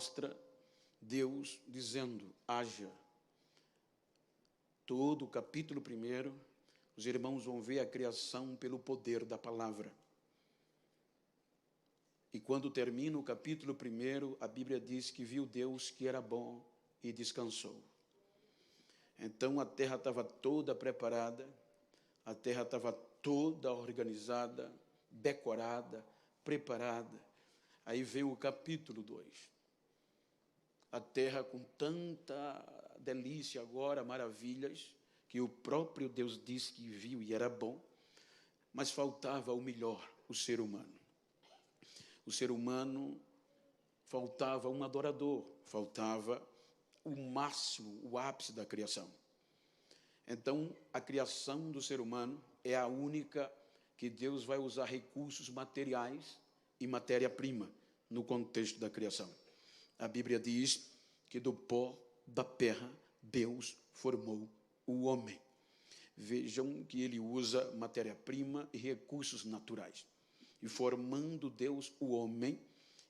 mostra Deus dizendo, haja. Todo o capítulo 1, os irmãos vão ver a criação pelo poder da palavra. E quando termina o capítulo 1, a Bíblia diz que viu Deus que era bom e descansou. Então a terra estava toda preparada, a terra estava toda organizada, decorada, preparada. Aí vem o capítulo 2. A terra com tanta delícia agora, maravilhas, que o próprio Deus disse que viu e era bom, mas faltava o melhor, o ser humano. O ser humano faltava um adorador, faltava o máximo, o ápice da criação. Então, a criação do ser humano é a única que Deus vai usar recursos materiais e matéria-prima no contexto da criação. A Bíblia diz que do pó da terra Deus formou o homem. Vejam que ele usa matéria-prima e recursos naturais. E formando Deus o homem,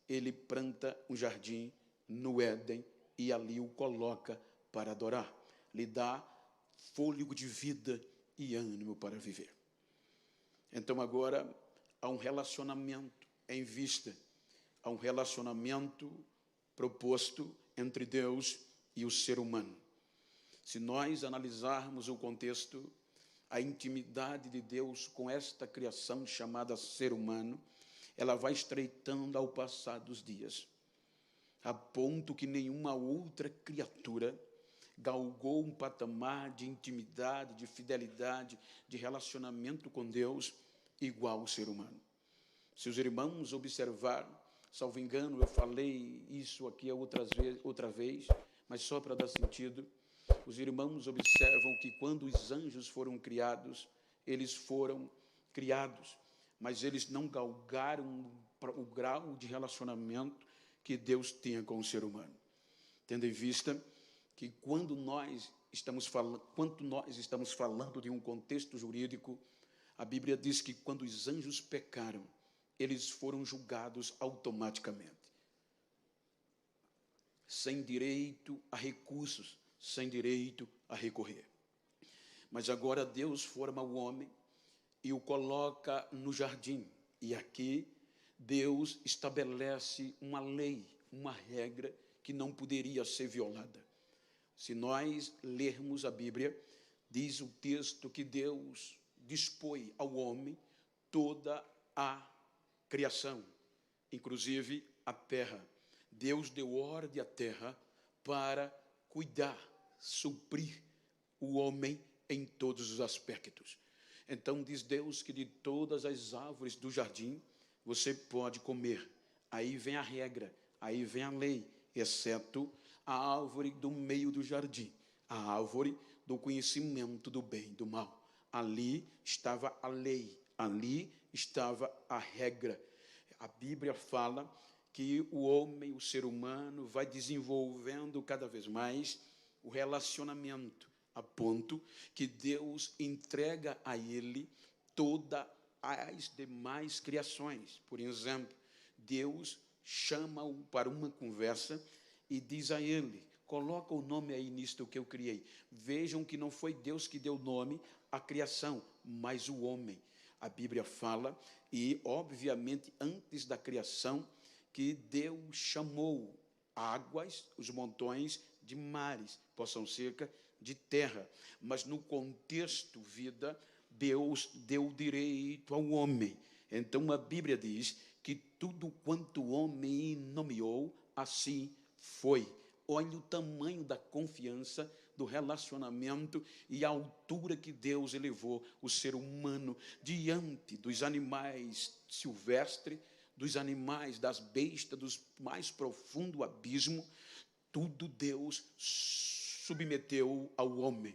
ele planta um jardim no Éden e ali o coloca para adorar. Lhe dá fôlego de vida e ânimo para viver. Então agora há um relacionamento em vista, há um relacionamento proposto entre Deus e o ser humano. Se nós analisarmos o contexto, a intimidade de Deus com esta criação chamada ser humano, ela vai estreitando ao passar dos dias, a ponto que nenhuma outra criatura galgou um patamar de intimidade, de fidelidade, de relacionamento com Deus igual ao ser humano. Se os irmãos observaram, salvo engano, eu falei isso aqui outra vez, mas só para dar sentido, os irmãos observam que quando os anjos foram criados, eles foram criados, mas eles não galgaram o grau de relacionamento que Deus tinha com o ser humano. Tendo em vista que quando nós estamos falando de um contexto jurídico, a Bíblia diz que quando os anjos pecaram, eles foram julgados automaticamente, sem direito a recursos, sem direito a recorrer. Mas agora Deus forma o homem e o coloca no jardim. E aqui Deus estabelece uma lei, uma regra que não poderia ser violada. Se nós lermos a Bíblia, diz o texto que Deus dispõe ao homem toda a criação, inclusive a terra. Deus deu ordem à terra para cuidar, suprir o homem em todos os aspectos. Então diz Deus que de todas as árvores do jardim você pode comer. Aí vem a regra, aí vem a lei, exceto a árvore do meio do jardim, a árvore do conhecimento do bem e do mal. Ali estava a lei, ali estava a regra. A Bíblia fala que o homem, o ser humano, vai desenvolvendo cada vez mais o relacionamento, a ponto que Deus entrega a ele todas as demais criações. Por exemplo, Deus chama-o para uma conversa e diz a ele, coloca o nome aí nisto que eu criei. Vejam que não foi Deus que deu nome à criação, mas o homem. A Bíblia fala, e obviamente antes da criação, que Deus chamou águas, os montões de mares, possam cerca de terra. Mas no contexto vida, Deus deu direito ao homem. Então a Bíblia diz que tudo quanto o homem nomeou, assim foi. Olha o tamanho da confiança, do relacionamento e a altura que Deus elevou o ser humano diante dos animais silvestres, dos animais, das bestas, dos mais profundo abismo, tudo Deus submeteu ao homem.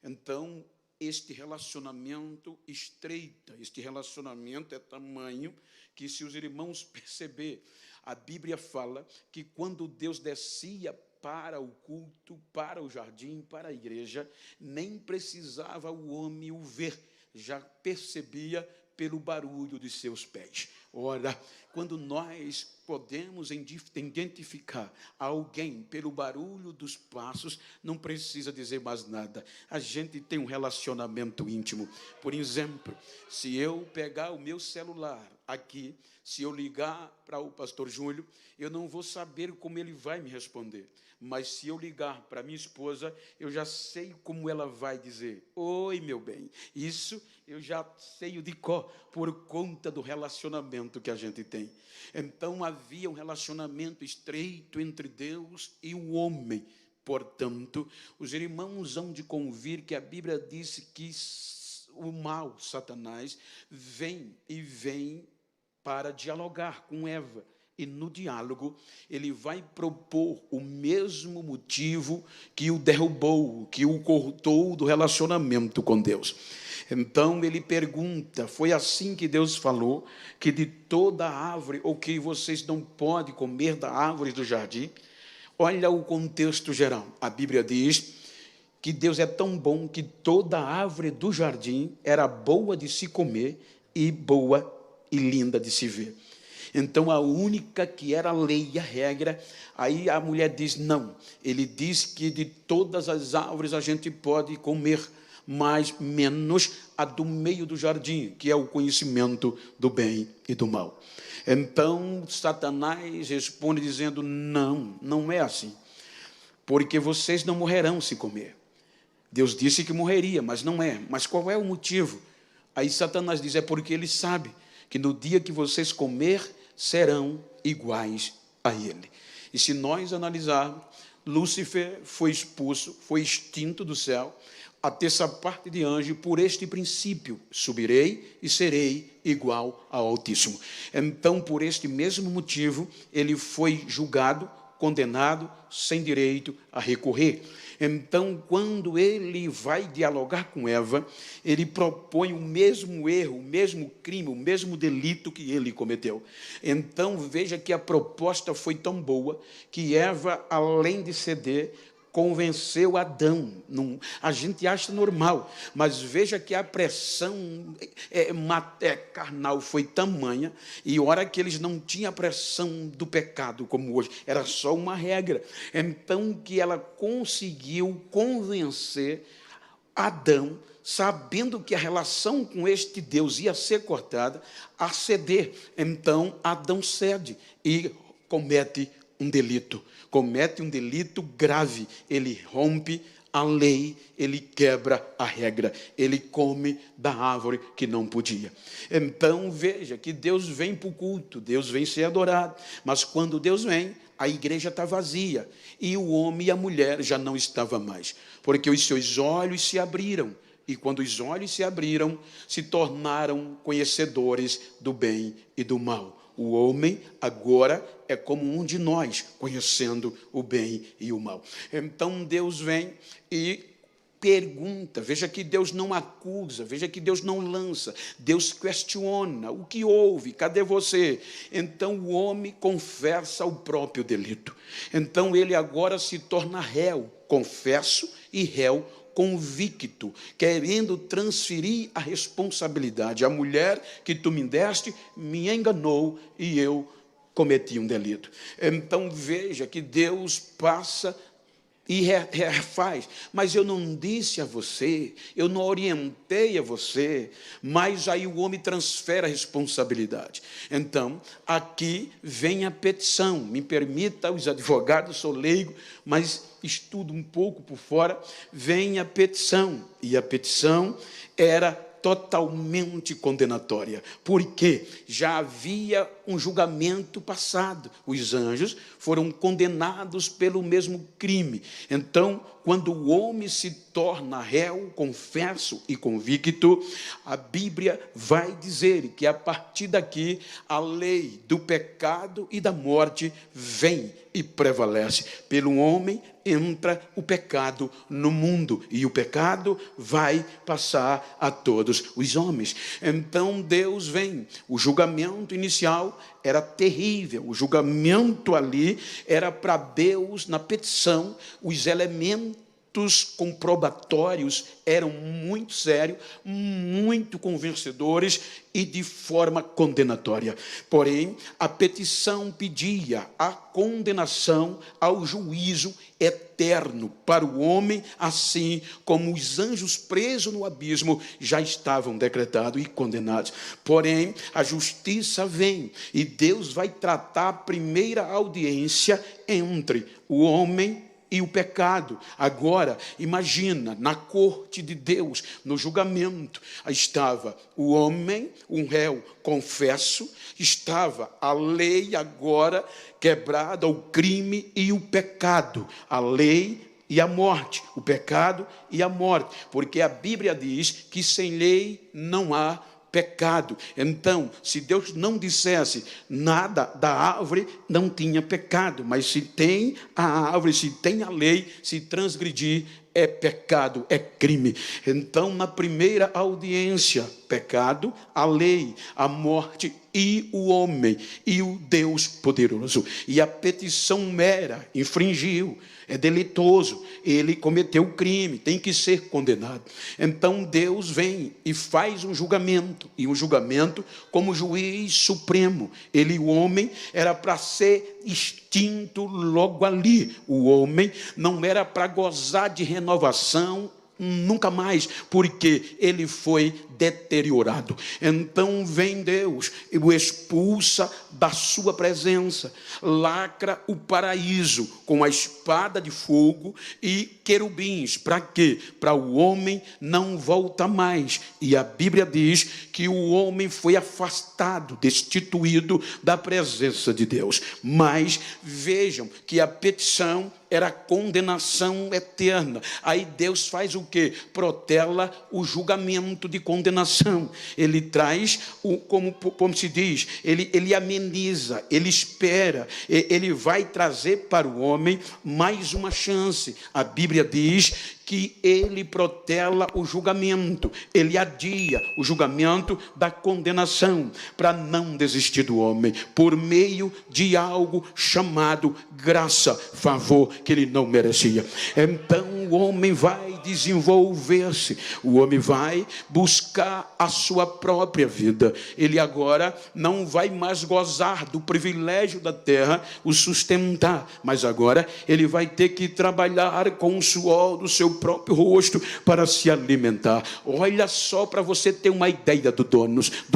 Então, este relacionamento estreita, este relacionamento é tamanho que, se os irmãos perceber, a Bíblia fala que quando Deus descia para o culto, para o jardim, para a igreja, nem precisava o homem o ver, já percebia pelo barulho de seus pés. Ora, quando nós podemos identificar alguém pelo barulho dos passos, não precisa dizer mais nada. A gente tem um relacionamento íntimo. Por exemplo, se eu pegar o meu celular aqui, se eu ligar para o pastor Júlio, eu não vou saber como ele vai me responder. Mas se eu ligar para minha esposa, eu já sei como ela vai dizer: oi, meu bem. Isso eu já sei de cor, por conta do relacionamento que a gente tem. Então, havia um relacionamento estreito entre Deus e o homem. Portanto, os irmãos hão de convir que a Bíblia disse que o mal, Satanás, vem para dialogar com Eva. E no diálogo, ele vai propor o mesmo motivo que o derrubou, que o cortou do relacionamento com Deus. Então, ele pergunta: foi assim que Deus falou, que de toda árvore, ou que vocês não podem comer da árvore do jardim? Olha o contexto geral. A Bíblia diz que Deus é tão bom que toda árvore do jardim era boa de se comer e boa e linda de se ver. Então, a única que era a lei e a regra, aí a mulher diz: não, ele diz que de todas as árvores a gente pode comer, mas menos a do meio do jardim, que é o conhecimento do bem e do mal. Então, Satanás responde dizendo: não, não é assim, porque vocês não morrerão se comer. Deus disse que morreria, mas não é. Mas qual é o motivo? Aí Satanás diz: é porque ele sabe que no dia que vocês comer, serão iguais a ele. E se nós analisarmos, Lúcifer foi expulso, foi extinto do céu, a terça parte de anjo, por este princípio: subirei e serei igual ao Altíssimo. Então, por este mesmo motivo, ele foi julgado, condenado, sem direito a recorrer. Então, quando ele vai dialogar com Eva, ele propõe o mesmo erro, o mesmo crime, o mesmo delito que ele cometeu. Então, veja que a proposta foi tão boa que Eva, além de ceder, convenceu Adão. A gente acha normal, mas veja que a pressão carnal foi tamanha, e hora que eles não tinham a pressão do pecado como hoje, era só uma regra. Então, que ela conseguiu convencer Adão, sabendo que a relação com este Deus ia ser cortada, a ceder. Então, Adão cede e comete um delito. Comete um delito grave. Ele rompe a lei, ele quebra a regra, ele come da árvore que não podia. Então, veja que Deus vem para o culto, Deus vem ser adorado, mas quando Deus vem, a igreja está vazia, e o homem e a mulher já não estavam mais, porque os seus olhos se abriram, e quando os olhos se abriram, se tornaram conhecedores do bem e do mal. O homem agora é como um de nós, conhecendo o bem e o mal. Então Deus vem e pergunta. Veja que Deus não acusa, veja que Deus não lança, Deus questiona: o que houve? Cadê você? Então o homem confessa o próprio delito. Então ele agora se torna réu, confesso, e réu convicto, querendo transferir a responsabilidade. A mulher que tu me deste me enganou e eu cometi um delito. Então veja que Deus passa e refaz. Mas eu não disse a você, eu não orientei a você, mas aí o homem transfere a responsabilidade. Então, aqui vem a petição. Me permita, os advogados, sou leigo, mas estudo um pouco por fora. Vem a petição, e a petição era totalmente condenatória, porque já havia um julgamento passado. Os anjos foram condenados pelo mesmo crime. Então, quando o homem se torna réu, confesso e convicto, a Bíblia vai dizer que a partir daqui a lei do pecado e da morte vem e prevalece. Pelo homem entra o pecado no mundo, e o pecado vai passar a todos os homens. Então Deus vem. O julgamento inicial era terrível. O julgamento ali era para Deus, na petição, os elementos comprobatórios eram muito sérios, muito convencedores e de forma condenatória. Porém, a petição pedia a condenação ao juízo eterno para o homem, assim como os anjos presos no abismo já estavam decretados e condenados. Porém, a justiça vem e Deus vai tratar a primeira audiência entre o homem e o pecado. Agora, imagina, na corte de Deus, no julgamento, estava o homem, um réu confesso, estava a lei agora quebrada, o crime e o pecado, a lei e a morte, o pecado e a morte, porque a Bíblia diz que sem lei não há pecado. Então, se Deus não dissesse nada da árvore, não tinha pecado, mas se tem a árvore, se tem a lei, se transgredir, é pecado, é crime. Então, na primeira audiência, pecado, a lei, a morte e o homem, e o Deus poderoso. E a petição mera infringiu, é delitoso, ele cometeu crime, tem que ser condenado. Então Deus vem e faz um julgamento, e um julgamento como juiz supremo. Ele, o homem, era para ser extinto logo ali. O homem não era para gozar de renovação nunca mais, porque ele foi deteriorado. Então vem Deus e o expulsa da sua presença, lacra o paraíso com a espada de fogo e querubins. Para quê? Para o homem não volta mais. E a Bíblia diz que o homem foi afastado, destituído da presença de Deus. Mas vejam que a petição era condenação eterna. Aí Deus faz o quê? Protela o julgamento de condenação. Ele traz, como se diz, ele ameniza, ele espera, ele vai trazer para o homem mais uma chance. A Bíblia diz que ele protela o julgamento, ele adia o julgamento da condenação, para não desistir do homem, por meio de algo chamado graça, favor que ele não merecia. Então o homem vai desenvolver-se, o homem vai buscar a sua própria vida. Ele agora não vai mais gozar do privilégio da terra, o sustentar, mas agora ele vai ter que trabalhar com o suor do seu próprio rosto para se alimentar. Olha só, para você ter uma ideia do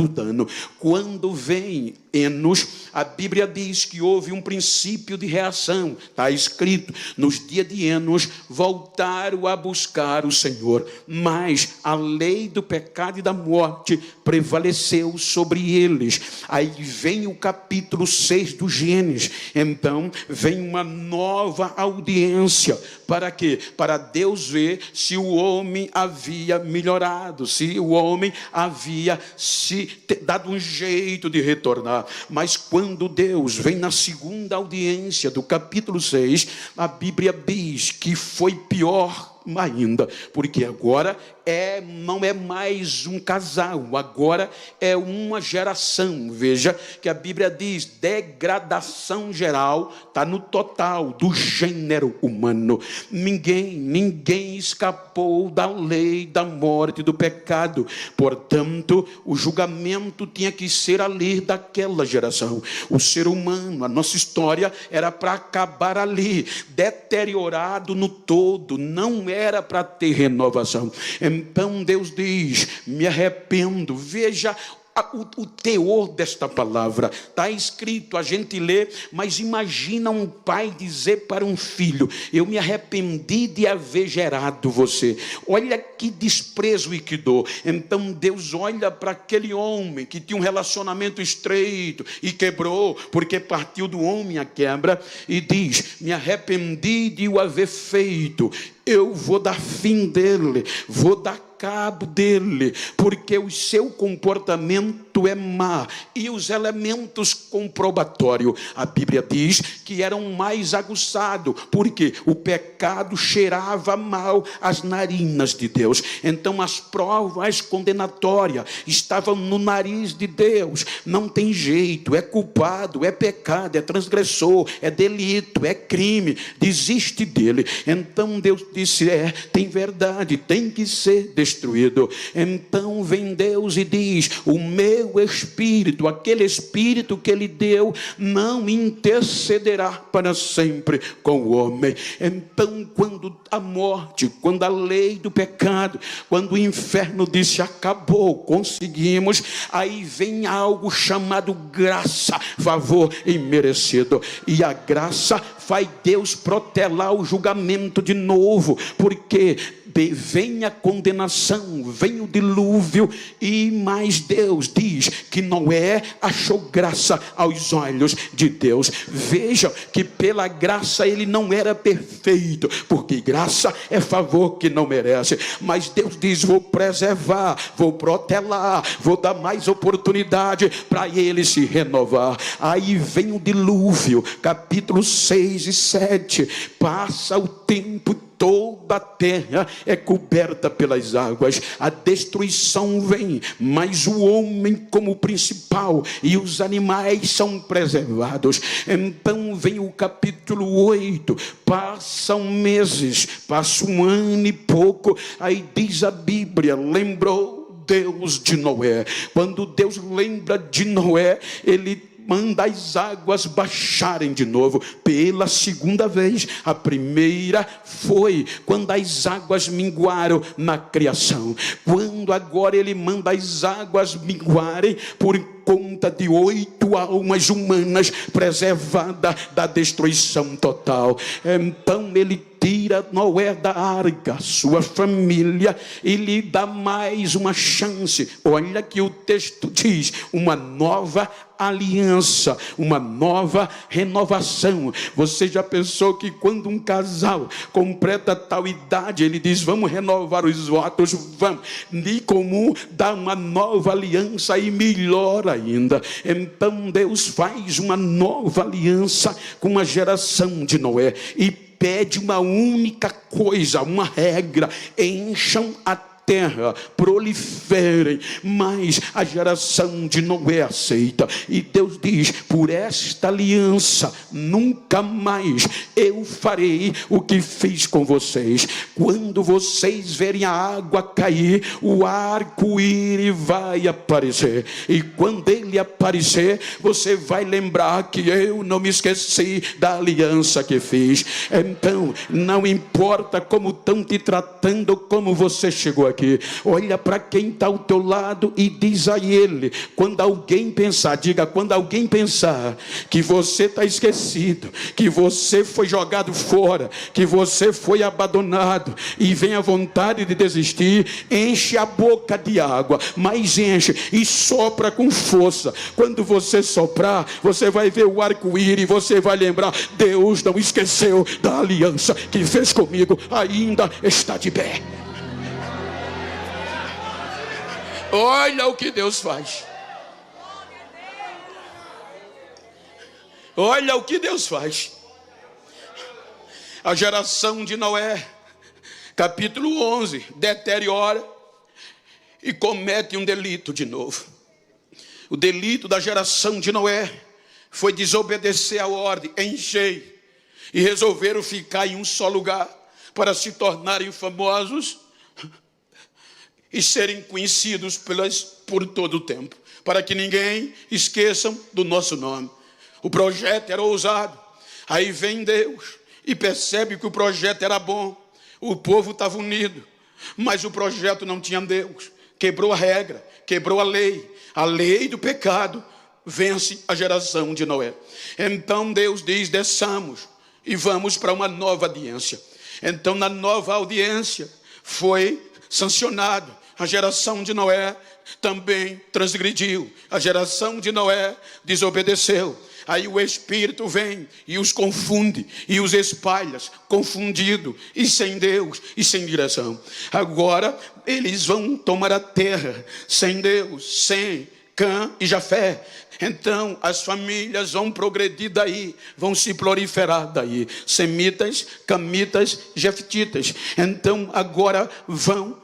dano. Quando vem Enos, a Bíblia diz que houve um princípio de reação. Está escrito, nos dias de Enos voltaram a buscar o Senhor, mas a lei do pecado e da morte prevaleceu sobre eles. Aí vem o capítulo 6 do Gênesis. Então vem uma nova audiência. Para quê? Para Deus ver se o homem havia melhorado, se o homem havia se dado um jeito de retornar. Mas quando Deus vem na segunda audiência do capítulo 6, a Bíblia diz que foi pior ainda, porque agora não é mais um casal, agora é uma geração. Veja que a Bíblia diz degradação geral, está no total do gênero humano. Ninguém escapou da lei da morte e do pecado. Portanto, o julgamento tinha que ser ali daquela geração. O ser humano, a nossa história era para acabar ali, deteriorado no todo, não era para ter renovação. Então Deus diz, me arrependo. Veja o teor desta palavra. Está escrito, a gente lê, mas imagina um pai dizer para um filho, eu me arrependi de haver gerado você. Olha que desprezo e que dor. Então Deus olha para aquele homem que tinha um relacionamento estreito e quebrou, porque partiu do homem a quebra, e diz, me arrependi de o haver feito. Eu vou dar fim dele, vou dar cabo dele, porque o seu comportamento muito é má. E os elementos comprobatórios, a Bíblia diz que eram mais aguçados, porque o pecado cheirava mal às narinas de Deus. Então as provas condenatórias estavam no nariz de Deus. Não tem jeito, é culpado, é pecado, é transgressor, é delito, é crime, desiste dele. Então Deus disse, tem verdade, tem que ser destruído. Então vem Deus e diz, o meu espírito, aquele espírito que ele deu, não intercederá para sempre com o homem. Então quando a morte, quando a lei do pecado, quando o inferno disse, acabou, conseguimos, aí vem algo chamado graça, favor imerecido. E a graça faz Deus protelar o julgamento de novo, porque vem a condenação, vem o dilúvio, e mais Deus diz que Noé achou graça aos olhos de Deus. Veja que pela graça ele não era perfeito, porque graça é favor que não merece, mas Deus diz, vou preservar, vou protelar, vou dar mais oportunidade para ele se renovar. Aí vem o dilúvio, capítulo 6 e 7, passa o tempo, toda a terra é coberta pelas águas, a destruição vem, mas o homem como principal e os animais são preservados. Então vem o capítulo 8, passam meses, passa um ano e pouco, aí diz a Bíblia, lembrou Deus de Noé. Quando Deus lembra de Noé, ele manda as águas baixarem de novo, pela segunda vez. A primeira foi quando as águas minguaram na criação. Quando agora ele manda as águas minguarem por conta de 8 almas humanas preservadas da destruição total. Então ele tira Noé da arca, sua família, e lhe dá mais uma chance. Olha que o texto diz, uma nova aliança, uma nova renovação. Você já pensou que quando um casal completa tal idade, ele diz, vamos renovar os votos, vamos, de comum dá uma nova aliança, e melhor ainda. Então Deus faz uma nova aliança com a geração de Noé, e pede uma única coisa, uma regra: encham a terra, proliferem. Mas a geração de Noé aceita, e Deus diz, por esta aliança nunca mais eu farei o que fiz com vocês. Quando vocês verem a água cair, o arco-íris vai aparecer, e quando ele aparecer, você vai lembrar que eu não me esqueci da aliança que fiz. Então não importa como estão te tratando, como você chegou aqui, olha para quem está ao teu lado e diz a ele, quando alguém pensar, diga, quando alguém pensar que você está esquecido, que você foi jogado fora, que você foi abandonado, e vem a vontade de desistir, enche a boca de água, mas enche e sopra com força. Quando você soprar, você vai ver o arco-íris, você vai lembrar, Deus não esqueceu da aliança que fez comigo, ainda está de pé. Olha o que Deus faz. Olha o que Deus faz. A geração de Noé, capítulo 11, deteriora e comete um delito de novo. O delito da geração de Noé foi desobedecer a ordem, encher, e resolveram ficar em um só lugar para se tornarem famosos e serem conhecidos por todo o tempo, para que ninguém esqueça do nosso nome. O projeto era ousado. Aí vem Deus e percebe que o projeto era bom, o povo estava unido, mas o projeto não tinha Deus. Quebrou a regra, quebrou a lei do pecado vence a geração de Noé. Então Deus diz, desçamos e vamos para uma nova audiência. Então na nova audiência foi sancionado, a geração de Noé também transgrediu, a geração de Noé desobedeceu. Aí o Espírito vem e os confunde e os espalha, confundido e sem Deus e sem direção. Agora eles vão tomar a terra sem Deus, sem Cã e Jafé. Então as famílias vão progredir daí, vão se proliferar daí. Semitas, Camitas, Jeftitas. Então agora vão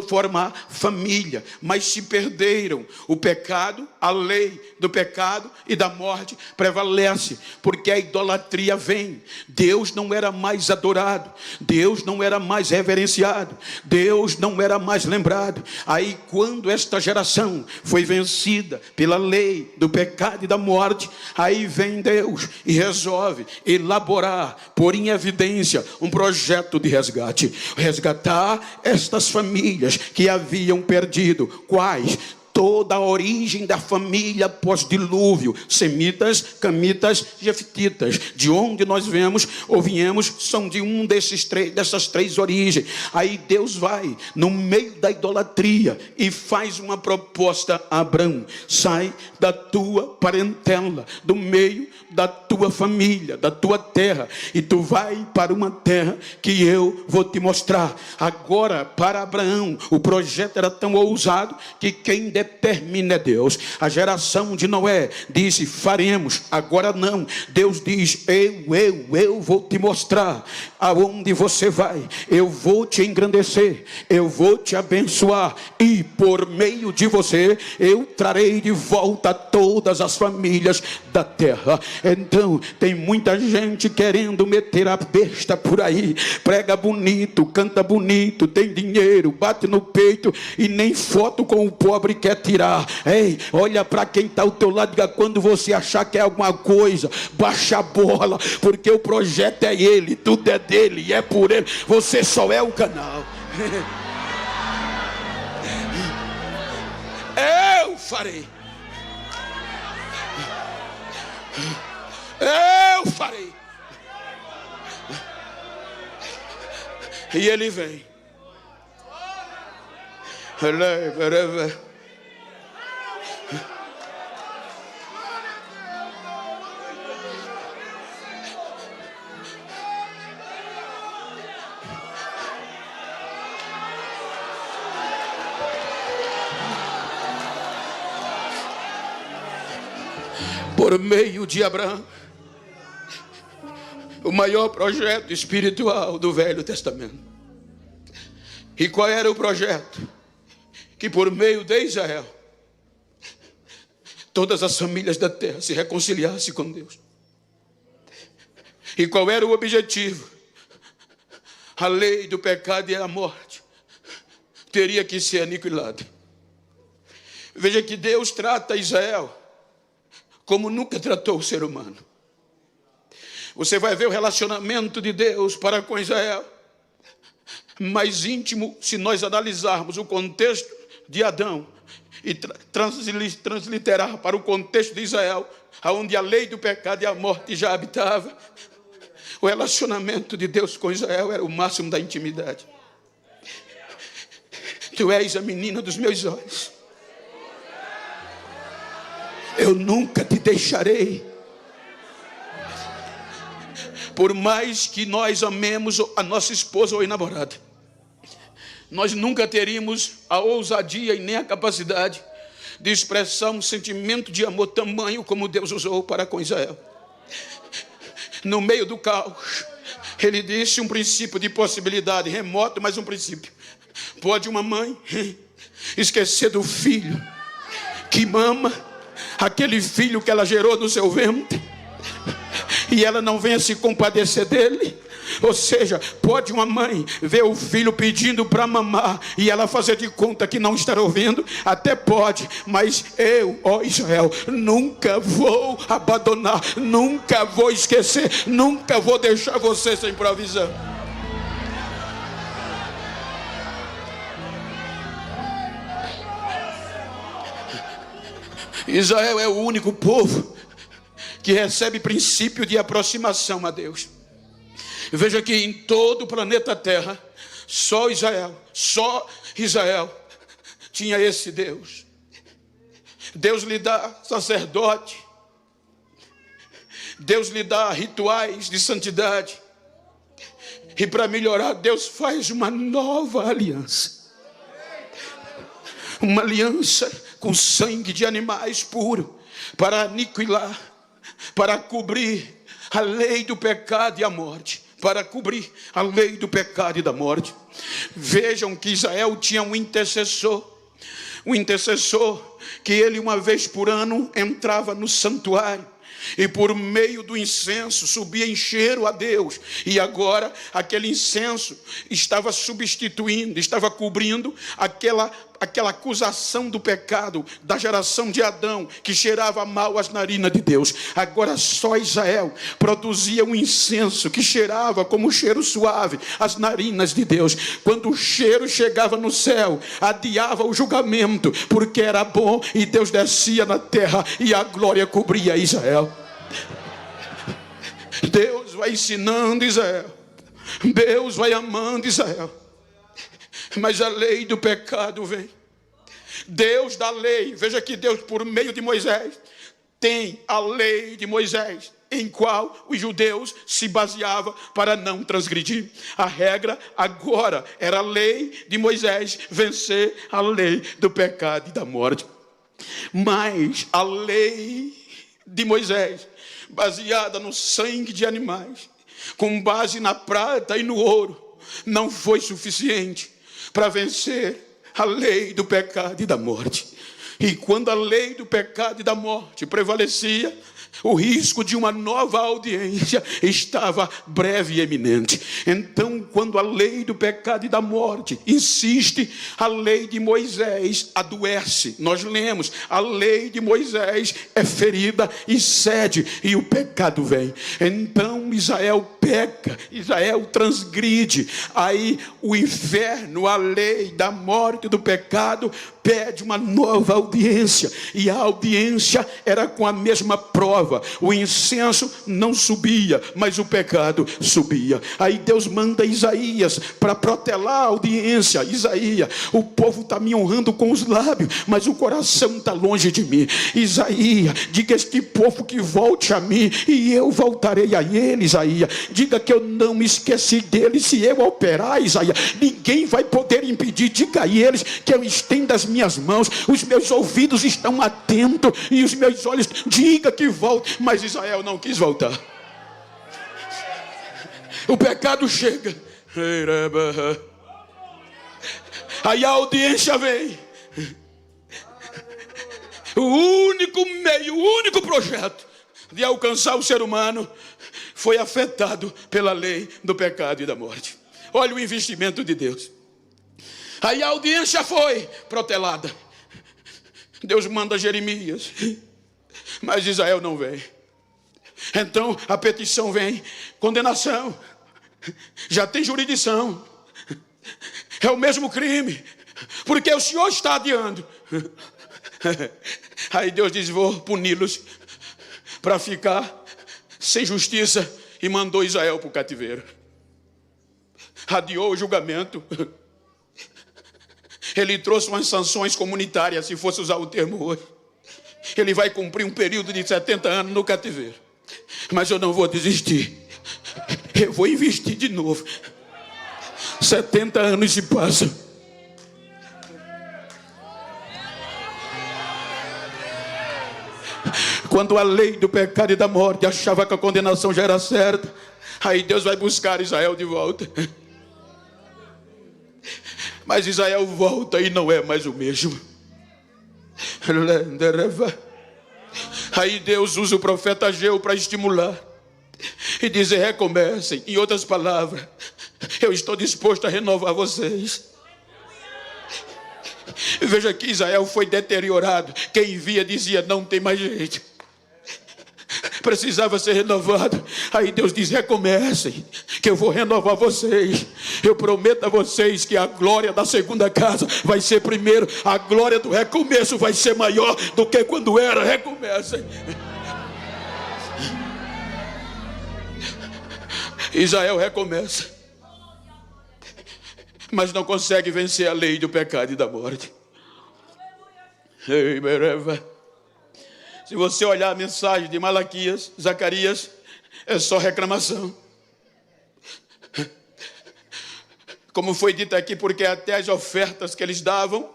formar família, mas se perderam. O pecado, a lei do pecado e da morte prevalece, porque a idolatria vem. Deus não era mais adorado, Deus não era mais reverenciado, Deus não era mais lembrado. Aí quando esta geração foi vencida pela lei do pecado e da morte, aí vem Deus e resolve elaborar, pôr em evidência um projeto de resgate, resgatar estas famílias que haviam perdido. Quais? Toda a origem da família pós-dilúvio, semitas, camitas, jeftitas, de onde nós vemos ou viemos, são de dessas três origens. Aí Deus vai no meio da idolatria e faz uma proposta a Abraão: sai da tua parentela, do meio da tua família, da tua terra, e tu vai para uma terra que eu vou te mostrar. Agora, para Abraão, o projeto era tão ousado que quem determina é Deus. A geração de Noé disse: faremos. Agora não, Deus diz: eu vou te mostrar aonde você vai, eu vou te engrandecer, eu vou te abençoar, e por meio de você eu trarei de volta todas as famílias da terra. Então tem muita gente querendo meter a besta por aí, prega bonito, canta bonito, tem dinheiro, bate no peito e nem foto com o pobre quer tirar. Ei, olha para quem está ao teu lado, diga: quando você achar que é alguma coisa, baixa a bola, porque o projeto é ele, tudo é dele e é por ele, você só é o canal. Eu farei. Eu farei. E ele vem. Por meio de Abraão, o maior projeto espiritual do Velho Testamento. E qual era o projeto? Que por meio de Israel, todas as famílias da terra se reconciliassem com Deus. E qual era o objetivo? A lei do pecado e a morte teria que ser aniquilada. Veja que Deus trata Israel como nunca tratou o ser humano. Você vai ver o relacionamento de Deus para com Israel mais íntimo se nós analisarmos o contexto de Adão e transliterar para o contexto de Israel, onde a lei do pecado e a morte já habitava. O relacionamento de Deus com Israel era o máximo da intimidade. Tu és a menina dos meus olhos, eu nunca te deixarei. Por mais que nós amemos a nossa esposa ou namorada, nós nunca teríamos a ousadia e nem a capacidade de expressar um sentimento de amor tamanho como Deus usou para com Israel. No meio do caos, ele disse um princípio de possibilidade, remoto, mas um princípio. Pode uma mãe esquecer do filho que mama, aquele filho que ela gerou no seu ventre, e ela não venha se compadecer dele? Ou seja, pode uma mãe ver o filho pedindo para mamar e ela fazer de conta que não está ouvindo? Até pode, mas eu, ó Israel, nunca vou abandonar, nunca vou esquecer, nunca vou deixar você sem provisão. Israel é o único povo que recebe princípio de aproximação a Deus. Veja que em todo o planeta Terra, só Israel tinha esse Deus. Deus lhe dá sacerdote, Deus lhe dá rituais de santidade, e para melhorar, Deus faz uma nova aliança. uma aliança com sangue de animais puro, para aniquilar, para cobrir a lei do pecado e a morte, para cobrir a lei do pecado e da morte. Vejam que Israel tinha um intercessor que ele uma vez por ano entrava no santuário, e por meio do incenso subia em cheiro a Deus. E agora aquele incenso estava substituindo, estava cobrindo aquela acusação do pecado da geração de Adão, que cheirava mal às narinas de Deus. Agora só Israel produzia um incenso que cheirava como um cheiro suave às narinas de Deus. Quando o cheiro chegava no céu, adiava o julgamento, porque era bom, e Deus descia na terra e a glória cobria Israel. Deus vai ensinando Israel, Deus vai amando Israel, mas a lei do pecado vem. Deus dá lei. Veja que Deus, por meio de Moisés, tem a lei de Moisés, em qual os judeus se baseavam para não transgredir. A regra agora era a lei de Moisés vencer a lei do pecado e da morte. Mas a lei de Moisés, baseada no sangue de animais, com base na prata e no ouro, não foi suficiente para vencer a lei do pecado e da morte. E quando a lei do pecado e da morte prevalecia, o risco de uma nova audiência estava breve e eminente. Então, quando a lei do pecado e da morte insiste, a lei de Moisés adoece. Nós lemos, a lei de Moisés é ferida e cede, e o pecado vem. Então Israel peca, Israel transgride. Aí o inferno, a lei da morte e do pecado, pede uma nova audiência, e a audiência era com a mesma prova. O incenso não subia, mas o pecado subia. Aí Deus manda Isaías para protelar a audiência. Isaías, o povo está me honrando com os lábios, mas o coração está longe de mim. Isaías, diga a este povo que volte a mim, e eu voltarei a ele. Isaías, diga que eu não me esqueci deles. Se eu operar, Isaías, ninguém vai poder impedir. Diga a eles que eu estendo as minhas mãos, os meus ouvidos estão atentos e os meus olhos, diga que volte. Mas Israel não quis voltar. O pecado chega, aí a audiência vem. O único meio, o único projeto de alcançar o ser humano foi afetado pela lei do pecado e da morte. Olha o investimento de Deus. Aí a audiência foi protelada. Deus manda Jeremias, mas Israel não vem. Então a petição vem, condenação, já tem jurisdição, é o mesmo crime, porque o Senhor está adiando. Aí Deus diz, vou puni-los para ficar sem justiça, e mandou Israel para o cativeiro. Adiou o julgamento. Ele trouxe umas sanções comunitárias, se fosse usar o termo hoje. Ele vai cumprir um período de 70 anos no cativeiro. Mas eu não vou desistir. Eu vou investir de novo. 70 anos se passam. Quando a lei do pecado e da morte achava que a condenação já era certa, aí Deus vai buscar Israel de volta. Mas Israel volta e não é mais o mesmo. Aí Deus usa o profeta Ageu para estimular e dizer, recomecem. Em outras palavras, eu estou disposto a renovar vocês. Veja que Israel foi deteriorado. Quem via dizia, não tem mais jeito, precisava ser renovado. Aí Deus diz, recomecem, que eu vou renovar vocês. Eu prometo a vocês que a glória da segunda casa vai ser primeiro. A glória do recomeço vai ser maior do que quando era. Recomecem. Israel recomeça, mas não consegue vencer a lei do pecado e da morte. Se você olhar a mensagem de Malaquias, Zacarias, é só reclamação. Como foi dito aqui, porque até as ofertas que eles davam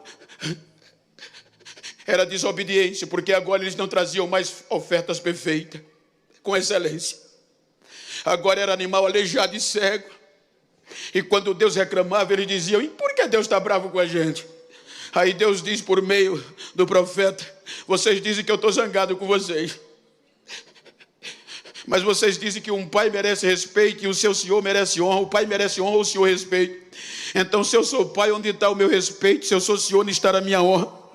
era desobediência, porque agora eles não traziam mais ofertas perfeitas, com excelência. Agora era animal aleijado e cego. E quando Deus reclamava, eles diziam: e por que Deus está bravo com a gente? Aí Deus diz por meio do profeta: vocês dizem que eu estou zangado com vocês, mas vocês dizem que um pai merece respeito e o seu senhor merece honra. O pai merece honra, o senhor respeito. Então, se eu sou pai, onde está o meu respeito? Se eu sou senhor, onde está a minha honra?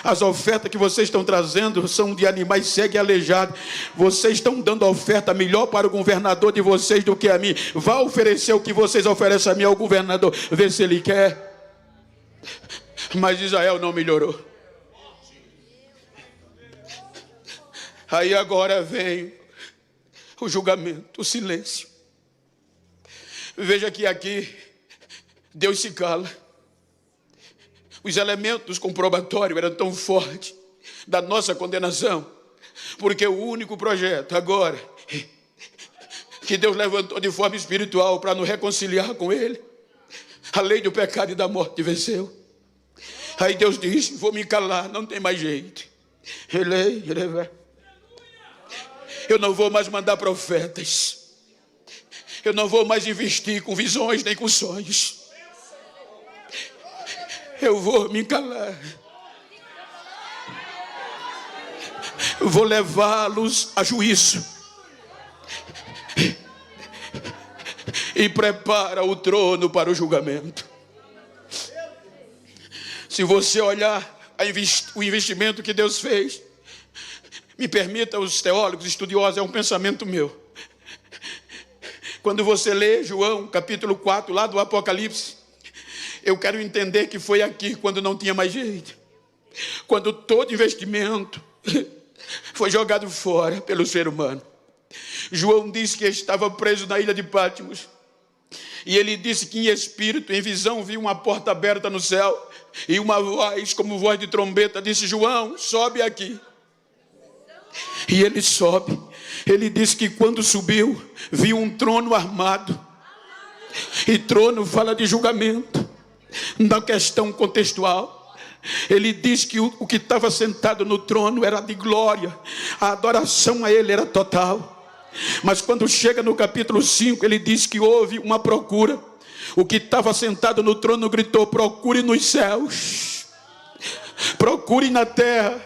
As ofertas que vocês estão trazendo são de animais cegos e aleijados. Vocês estão dando oferta melhor para o governador de vocês do que a mim. Vá oferecer o que vocês oferecem a mim ao governador, ver se ele quer. Mas Israel não melhorou. Aí agora vem o julgamento, o silêncio. Veja que aqui Deus se cala. Os elementos comprobatórios eram tão fortes da nossa condenação, porque o único projeto agora que Deus levantou de forma espiritual para nos reconciliar com Ele, a lei do pecado e da morte venceu. Aí Deus disse: vou me calar, não tem mais jeito. Eu não vou mais mandar profetas. Eu não vou mais investir com visões nem com sonhos. Eu vou me calar. Eu vou levá-los a juízo. E prepara o trono para o julgamento. Se você olhar o investimento que Deus fez, me permita, os teólogos estudiosos, é um pensamento meu. Quando você lê João capítulo 4, lá do Apocalipse, eu quero entender que foi aqui quando não tinha mais jeito, quando todo investimento foi jogado fora pelo ser humano. João disse que estava preso na ilha de Patmos, e ele disse que em espírito, em visão, viu uma porta aberta no céu, e uma voz como voz de trombeta disse: João, sobe aqui. E ele sobe. Ele disse que quando subiu, viu um trono armado, e trono fala de julgamento. Na questão contextual, ele diz que o que estava sentado no trono era de glória, a adoração a ele era total. Mas quando chega no capítulo 5, ele diz que houve uma procura. O que estava sentado no trono gritou: procure nos céus, procure na terra,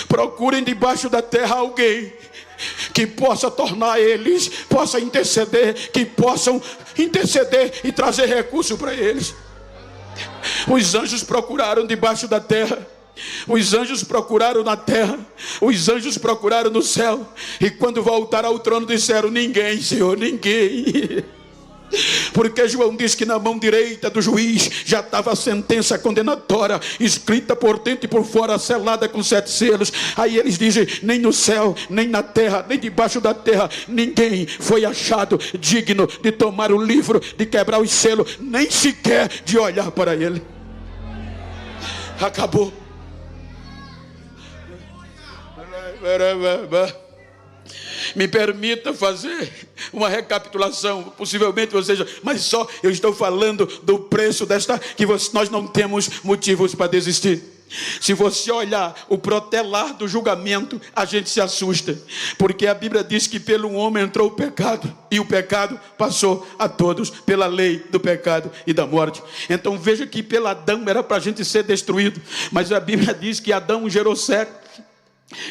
procurem debaixo da terra alguém que possa tornar eles, possa interceder, que possam interceder e trazer recurso para eles. Os anjos procuraram debaixo da terra, os anjos procuraram na terra, os anjos procuraram no céu, e quando voltaram ao trono disseram: ninguém, Senhor, ninguém. Porque João diz que na mão direita do juiz já estava a sentença condenatória, escrita por dentro e por fora, selada com 7 selos. Aí eles dizem: nem no céu, nem na terra, nem debaixo da terra, ninguém foi achado digno de tomar o livro, de quebrar os selos, nem sequer de olhar para ele. Acabou. Me permita fazer uma recapitulação, possivelmente você já, mas só eu estou falando do preço desta, que nós não temos motivos para desistir. Se você olhar o protelar do julgamento, a gente se assusta, porque a Bíblia diz que pelo homem entrou o pecado, e o pecado passou a todos, pela lei do pecado e da morte. Então veja que pelo Adão era para a gente ser destruído, mas a Bíblia diz que Adão gerou Sete,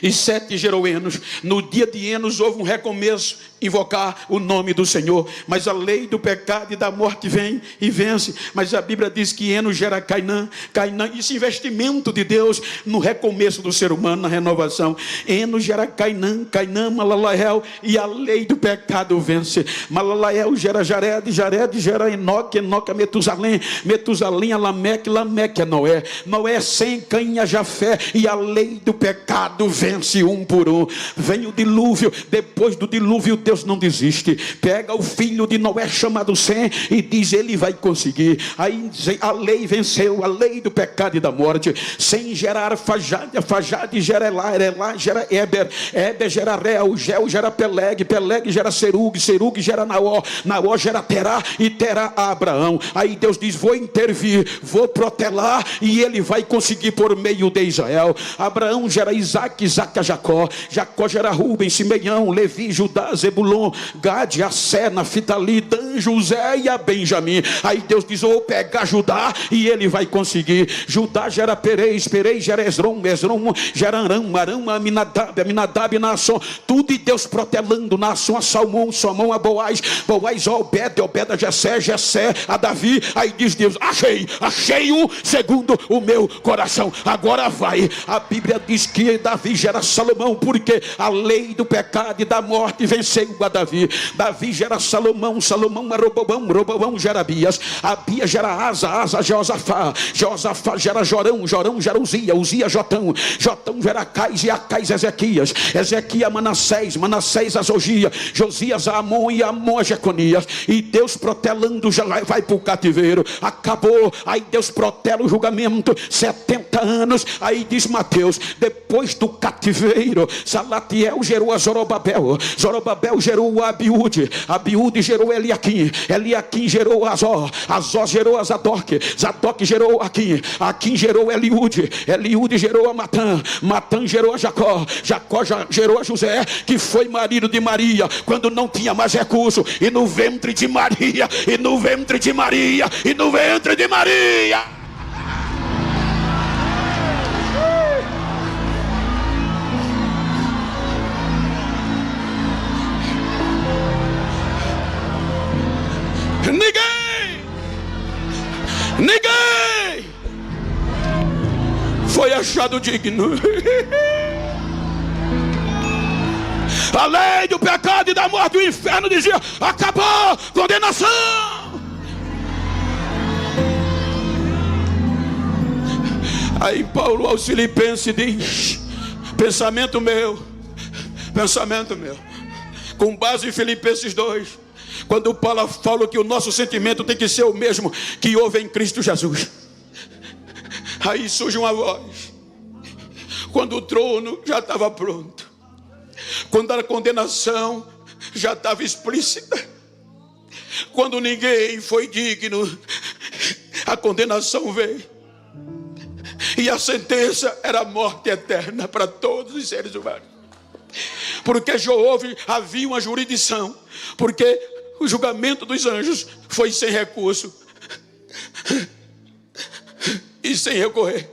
e Sete gerou Enos. No dia de Enos houve um recomeço, invocar o nome do Senhor. Mas a lei do pecado e da morte vem e vence. Mas a Bíblia diz que Enos gera Cainã. Cainã, esse investimento de Deus no recomeço do ser humano, na renovação. Enos gera Cainã, Cainã, Malalael, e a lei do pecado vence. Malalael gera Jared, Jared gera Enoque, Enoque a Metusalém, Metusalém a Lameque, Lameque a Noé, Noé sem Caim a Jafé, e a lei do pecado vence um por um. Vem o dilúvio. Depois do dilúvio, Deus não desiste. Pega o filho de Noé chamado Sem e diz: ele vai conseguir. Aí a lei venceu, a lei do pecado e da morte. Sem gerar Arfajade, Fajade gera Elá, Elá gera Éber, Éber gera Reu, Geu gera Peleg, Peleg gera Serug, Serug gera Naó, Naó gera Terá e Terá Abraão. Aí Deus diz: vou intervir, vou protelar, e ele vai conseguir por meio de Israel. Abraão gera Isaac, Isaac a Jacó, Jacó gera Rubem, Simeão, Levi, Judá, Zebulon, Gade, Assé, Naftali, Dan, José e a Benjamim. Aí Deus diz: vou pegar Judá e ele vai conseguir. Judá gera Perez, Perez gera Esrom, Esrom gera Aram, Aram, Aminadab, Aminadab, Naasson. Tudo, e Deus protelando. Naasson a Salmão, Salmão a Boaz, Boaz a Obed, Obed a Jessé, Jessé a Davi. Aí diz Deus: achei um segundo o meu coração, agora vai. A Bíblia diz que Davi gera Salomão, porque a lei do pecado e da morte venceu a Davi. Davi gera Salomão, Salomão a Roboão, Roboão gera Abias, Abias gera Asa, Asa Jeosafá, Jeosafá gera Jorão, Jorão gera Uzia, Uzia Jotão, Jotão gera Acais e Acais Ezequias, Ezequias Manassés, Manassés a Zogia, Josias a Amon e Amon a Jeconias. E Deus protelando já vai para o cativeiro. Acabou. Aí Deus protela o julgamento, 70 anos. Aí diz Mateus: depois do cativeiro, Salatiel gerou a Zorobabel, Zorobabel gerou a Abiúde, Abiúde gerou Eliaquim, Eliaquim gerou Azó, Azó gerou a Zadok, Zadok gerou Aquim, Aquim gerou Eliúde, Eliúde gerou a Matã, Matã gerou a Jacó, Jacó gerou a José, que foi marido de Maria quando não tinha mais recurso. E no ventre de Maria, e no ventre de Maria, e no ventre de Maria, ninguém foi achado digno. A lei do pecado e da morte, o inferno dizia: acabou, condenação. Aí Paulo aos Filipenses diz: pensamento meu, com base em Filipenses 2, quando Paulo fala que o nosso sentimento tem que ser o mesmo que houve em Cristo Jesus. Aí surge uma voz, quando o trono já estava pronto, quando a condenação já estava explícita, quando ninguém foi digno, a condenação veio, e a sentença era a morte eterna para todos os seres humanos. Porque já havia uma jurisdição, porque o julgamento dos anjos foi sem recurso e sem recorrer.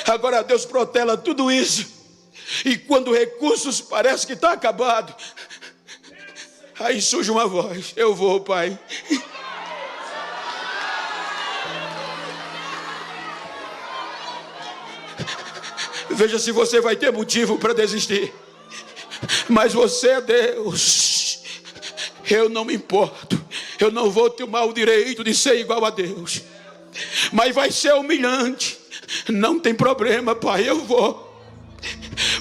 Agora Deus protela tudo isso, e quando recursos parece que está acabado, aí surge uma voz: eu vou, Pai. Veja se você vai ter motivo para desistir. Mas você é Deus. Eu não me importo. Eu não vou tomar o direito de ser igual a Deus. Mas vai ser humilhante. Não tem problema, Pai, eu vou.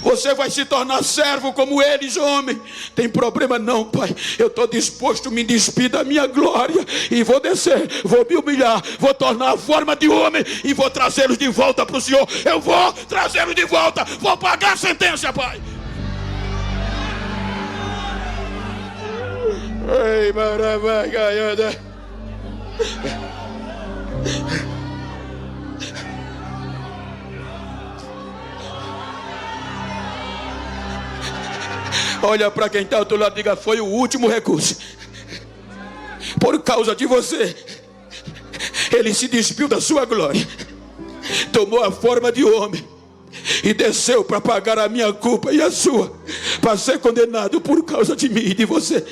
Você vai se tornar servo como eles, homem. Tem problema não, Pai. Eu estou disposto a me despir da minha glória e vou descer, vou me humilhar, vou tornar a forma de homem e vou trazê-los de volta para o Senhor. Eu vou trazê-los de volta, vou pagar a sentença, Pai. Ei, maravilha. Olha para quem está ao teu lado e diga: foi o último recurso. Por causa de você, ele se despiu da sua glória, tomou a forma de homem e desceu para pagar a minha culpa e a sua, para ser condenado por causa de mim e de você.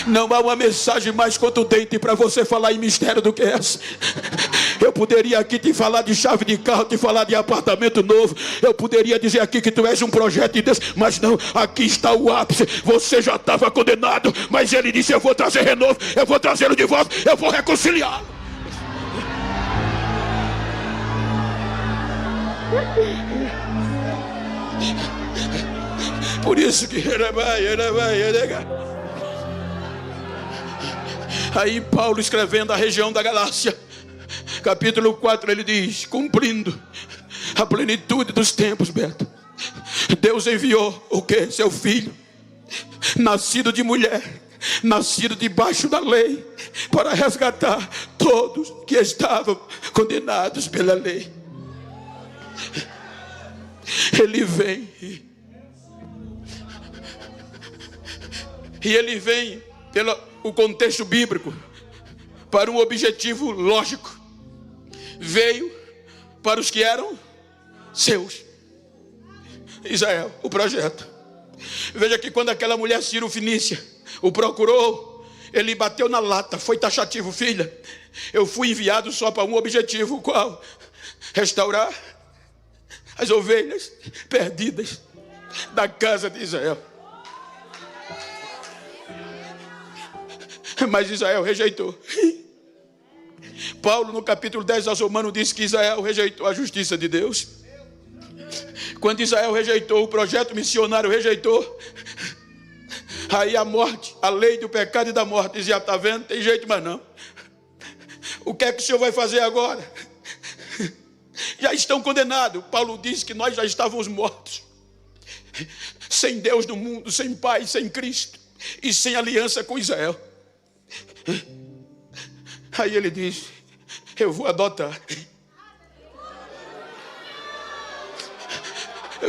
Não há uma mensagem mais contundente para você falar em mistério do que essa. Eu poderia aqui te falar de chave de carro, te falar de apartamento novo. Eu poderia dizer aqui que tu és um projeto de Deus, mas não, aqui está o ápice. Você já estava condenado, mas ele disse: eu vou trazer renovo, eu vou trazê-lo de volta, eu vou reconciliá-lo. Por isso que aí Paulo, escrevendo a região da Galácia, capítulo 4, ele diz: cumprindo a plenitude dos tempos, Beto, Deus enviou o que? Seu filho, nascido de mulher, nascido debaixo da lei, para resgatar todos que estavam condenados pela lei. Ele vem, e ele vem pelo o contexto bíblico para um objetivo lógico. Veio para os que eram seus. Israel, o projeto. Veja que quando aquela mulher Ciro-Fenícia o procurou, ele bateu na lata, foi taxativo: filha, eu fui enviado só para um objetivo. Qual? Restaurar as ovelhas perdidas da casa de Israel. Mas Israel rejeitou. Paulo, no capítulo 10 aos Romanos, diz que Israel rejeitou a justiça de Deus. Quando Israel rejeitou, o projeto missionário rejeitou, aí a morte, a lei do pecado e da morte dizia: está vendo, tem jeito mais não. O que é que o Senhor vai fazer agora? Já estão condenados. Paulo diz que nós já estávamos mortos, sem Deus no mundo, sem Pai, sem Cristo e sem aliança com Israel. Aí ele diz: eu vou adotar.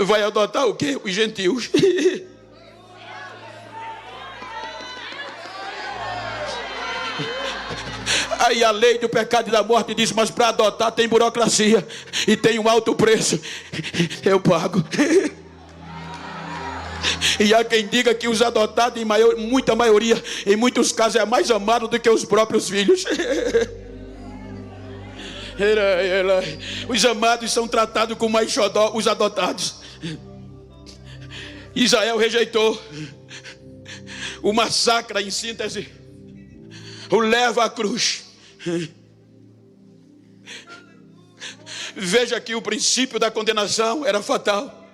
Vai adotar o quê? Os gentios. Aí a lei do pecado e da morte diz: mas para adotar tem burocracia e tem um alto preço. Eu pago. E há quem diga que os adotados, muita maioria, em muitos casos, é mais amado do que os próprios filhos. Os amados são tratados com mais xodó, os adotados. Israel rejeitou. O massacre, em síntese, o leva à cruz. Veja que o princípio da condenação era fatal,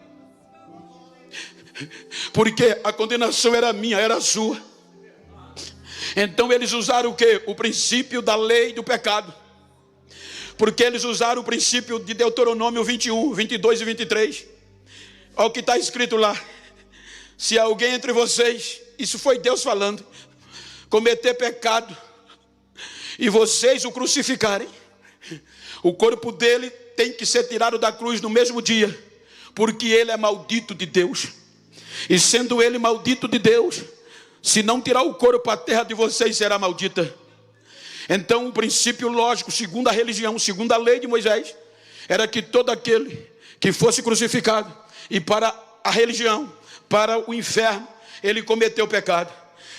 porque a condenação era minha, era sua. Então eles usaram o quê? O princípio da lei do pecado, porque eles usaram o princípio de Deuteronômio 21, 22 e 23. Olha o que está escrito lá: se alguém entre vocês, isso foi Deus falando, cometer pecado e vocês o crucificarem, o corpo dele tem que ser tirado da cruz no mesmo dia, porque ele é maldito de Deus. E sendo ele maldito de Deus, se não tirar o corpo, a terra de vocês será maldita. Então o princípio lógico, segundo a religião, segundo a lei de Moisés, era que todo aquele que fosse crucificado, e para a religião, para o inferno, ele cometeu pecado.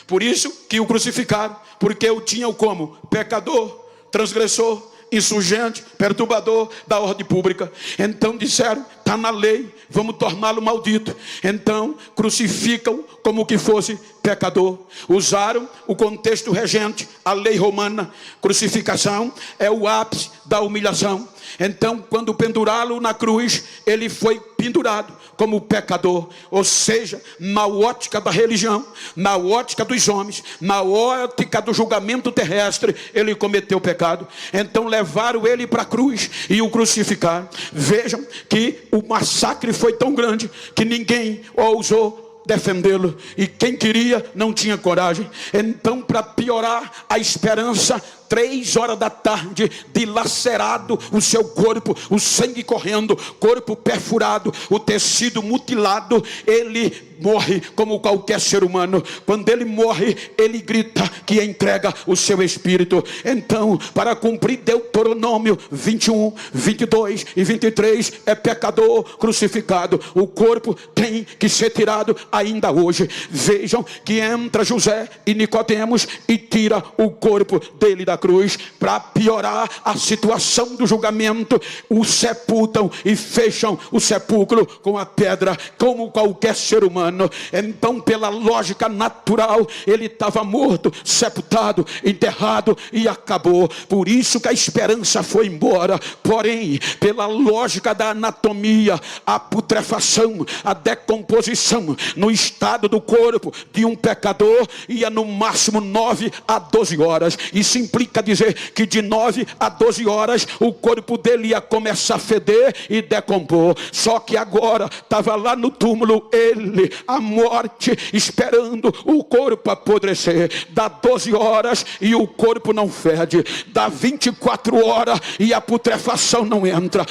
Por isso que o crucificaram, porque o tinham como pecador, transgressor, insurgente, perturbador da ordem pública. Então disseram: está na lei, vamos torná-lo maldito. Então crucificam como que fosse pecador. Usaram o contexto regente, a lei romana. Crucificação é o ápice da humilhação. Então, quando pendurá-lo na cruz, ele foi pendurado como pecador. Ou seja, na ótica da religião, na ótica dos homens, na ótica do julgamento terrestre, ele cometeu pecado. Então levaram ele para a cruz e o crucificaram. Vejam que o massacre foi tão grande que ninguém ousou defendê-lo, e quem queria não tinha coragem. Então, para piorar a esperança, 3 horas da tarde, dilacerado o seu corpo, o sangue correndo, corpo perfurado, o tecido mutilado, ele morre como qualquer ser humano. Quando ele morre, ele grita que entrega o seu espírito. Então, para cumprir Deuteronômio 21, 22 e 23, é pecador crucificado. O corpo tem que ser tirado ainda hoje. Vejam que entra José e Nicodemos e tira o corpo dele da da cruz, para piorar a situação do julgamento, o sepultam e fecham o sepulcro com a pedra, como qualquer ser humano. Então, pela lógica natural, ele estava morto, sepultado, enterrado e acabou. Por isso que a esperança foi embora. Porém, pela lógica da anatomia, a putrefação, a decomposição no estado do corpo de um pecador ia no máximo 9 a 12 horas. Isso implica dizer que de 9 a 12 horas o corpo dele ia começar a feder e decompor. Só que agora estava lá no túmulo ele, a morte, esperando o corpo apodrecer. Dá 12 horas e o corpo não fede. Dá 24 horas e a putrefação não entra.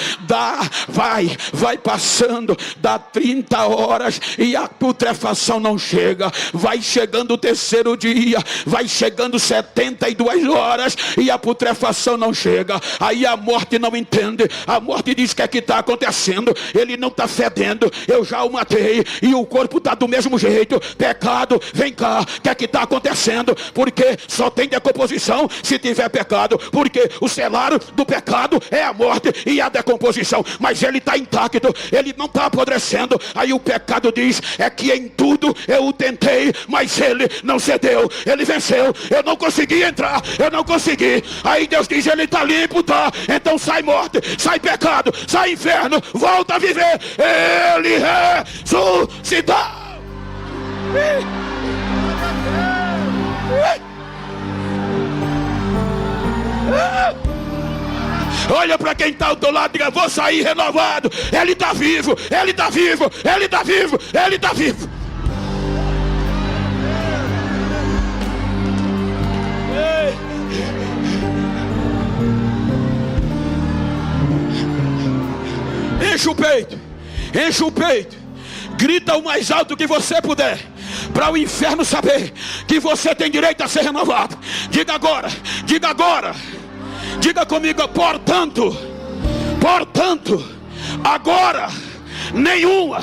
Vai passando. Dá 30 horas e a putrefação não chega. Vai chegando o terceiro dia, vai chegando 72 horas e a putrefação não chega. Aí a morte não entende. A morte diz: o que é que está acontecendo? Ele não está fedendo, eu já o matei e o corpo está do mesmo jeito. Pecado, vem cá, o que é que está acontecendo? Porque só tem decomposição se tiver pecado, porque o salário do pecado é a morte e a decomposição, mas ele está intacto, ele não está apodrecendo. Aí o pecado diz: é que em tudo eu o tentei, mas ele não cedeu, ele venceu, eu não consegui entrar, eu não consegui. Aí Deus diz: ele está limpo, tá? Então sai morte, sai pecado, sai inferno, volta a viver. Ele ressuscitou. Olha para quem está ao teu lado e diga: vou sair renovado. Ele está vivo, ele está vivo, ele está vivo, ele está vivo. Enche o peito, enche o peito, grita o mais alto que você puder, para o inferno saber que você tem direito a ser renovado. Diga agora, diga agora, diga comigo: portanto, agora nenhuma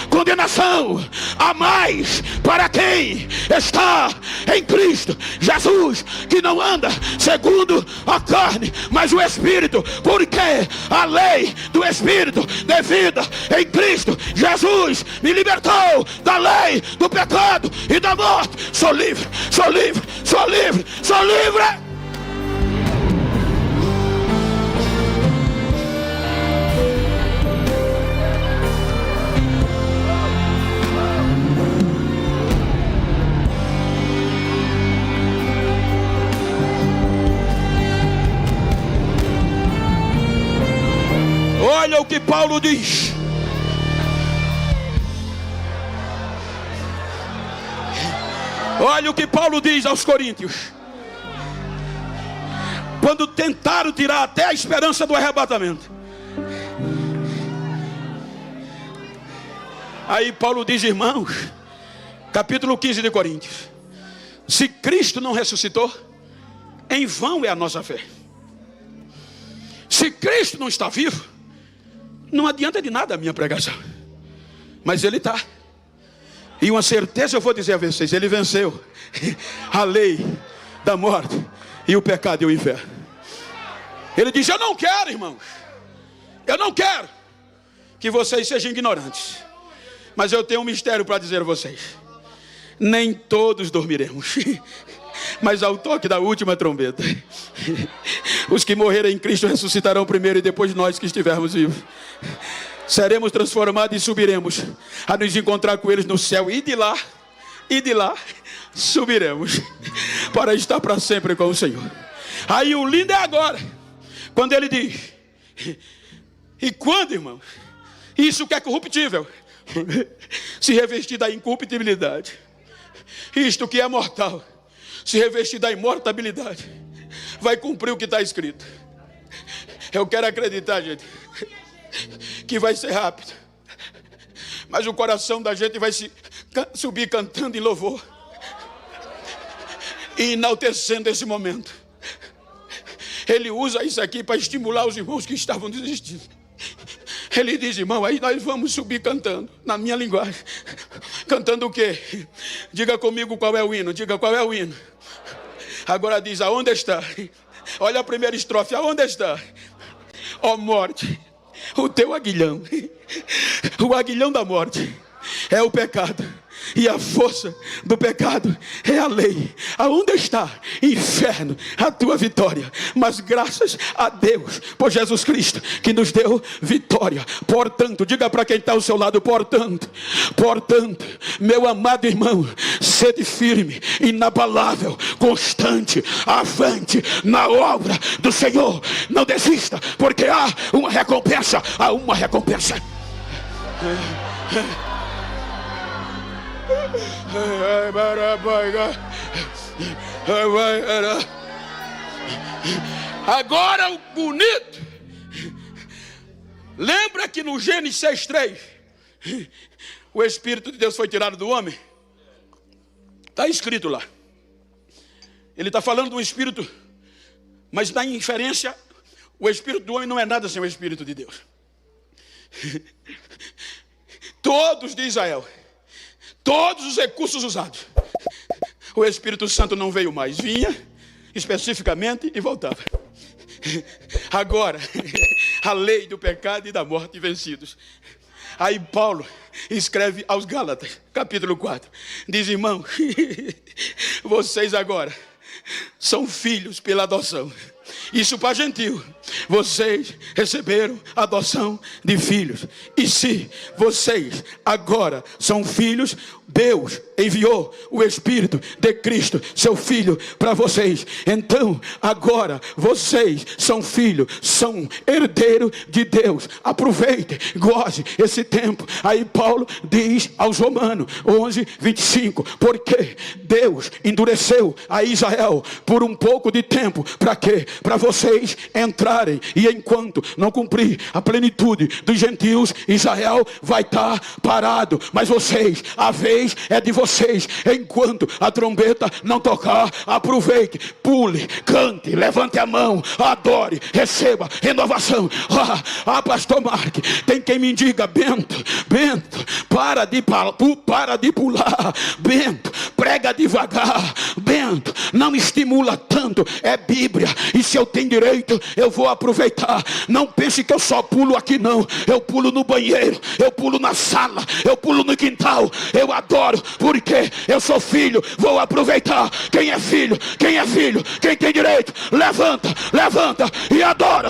condenação a mais para quem está em Cristo Jesus, que não anda segundo a carne, mas o Espírito, porque a lei do Espírito de vida em Cristo Jesus me libertou da lei do pecado e da morte. Sou livre, sou livre, sou livre, sou livre. Olha o que Paulo diz. Olha o que Paulo diz aos Coríntios. Quando tentaram tirar até a esperança do arrebatamento. Aí Paulo diz: irmãos, capítulo 15 de Coríntios: se Cristo não ressuscitou, em vão é a nossa fé. Se Cristo não está vivo, não adianta de nada a minha pregação. Mas ele está. E uma certeza eu vou dizer a vocês: ele venceu a lei da morte e o pecado e o inferno. Ele diz: eu não quero, irmãos, eu não quero que vocês sejam ignorantes, mas eu tenho um mistério para dizer a vocês: nem todos dormiremos, mas ao toque da última trombeta, os que morreram em Cristo ressuscitarão primeiro, e depois nós que estivermos vivos seremos transformados e subiremos a nos encontrar com eles no céu, e de lá subiremos para estar para sempre com o Senhor. Aí o lindo é agora, quando ele diz: e quando, irmãos, isso que é corruptível se revestir da incorruptibilidade, isto que é mortal se revestir da imortabilidade, vai cumprir o que está escrito. Eu quero acreditar, gente, que vai ser rápido, mas o coração da gente vai subir cantando em louvor e enaltecendo esse momento. Ele usa isso aqui para estimular os irmãos que estavam desistindo. Ele diz: irmão, aí nós vamos subir cantando, na minha linguagem. Cantando o quê? Diga comigo qual é o hino. Diga: qual é o hino? Agora diz, aonde está? Olha a primeira estrofe, aonde está? Ó morte, o teu aguilhão. O aguilhão da morte é o pecado. E a força do pecado é a lei. Aonde está, inferno, a tua vitória? Mas graças a Deus por Jesus Cristo, que nos deu vitória. Portanto, diga para quem está ao seu lado, portanto, meu amado irmão, sede firme, inabalável, constante, avante na obra do Senhor. Não desista, porque há uma recompensa. Há uma recompensa. Agora o bonito, lembra que no Gênesis 6:3 o Espírito de Deus foi tirado do homem? Está escrito lá. Ele está falando do Espírito, mas na inferência o Espírito do homem não é nada sem o Espírito de Deus. Todos de Israel, todos os recursos usados, o Espírito Santo não veio mais. Vinha especificamente e voltava. Agora, a lei do pecado e da morte vencidos. Aí Paulo escreve aos Gálatas, capítulo 4. Diz, irmão, vocês agora são filhos pela adoção. Isso para gentil. Vocês receberam a adoção de filhos. E se vocês agora são filhos, Deus enviou o Espírito de Cristo, seu Filho, para vocês. Então, agora, vocês são filhos, são herdeiros de Deus. Aproveite, goze esse tempo. Aí Paulo diz aos Romanos 11:25, porque Deus endureceu a Israel por um pouco de tempo. Para quê? Para vocês entrarem. E enquanto não cumprir a plenitude dos gentios, Israel vai estar parado. Mas vocês, a vez é de vocês. Enquanto a trombeta não tocar, aproveite, pule, cante, levante a mão, adore, receba renovação. Pastor Mark, tem quem me diga, Bento, para de pular, Bento, prega devagar, Bento, não estimula tanto, é Bíblia, e se eu tenho direito, eu vou aproveitar. Não pense que eu só pulo aqui não, eu pulo no banheiro, eu pulo na sala, eu pulo no quintal, eu adoro, porque eu sou filho, vou aproveitar. Quem é filho, quem tem direito, levanta e adora.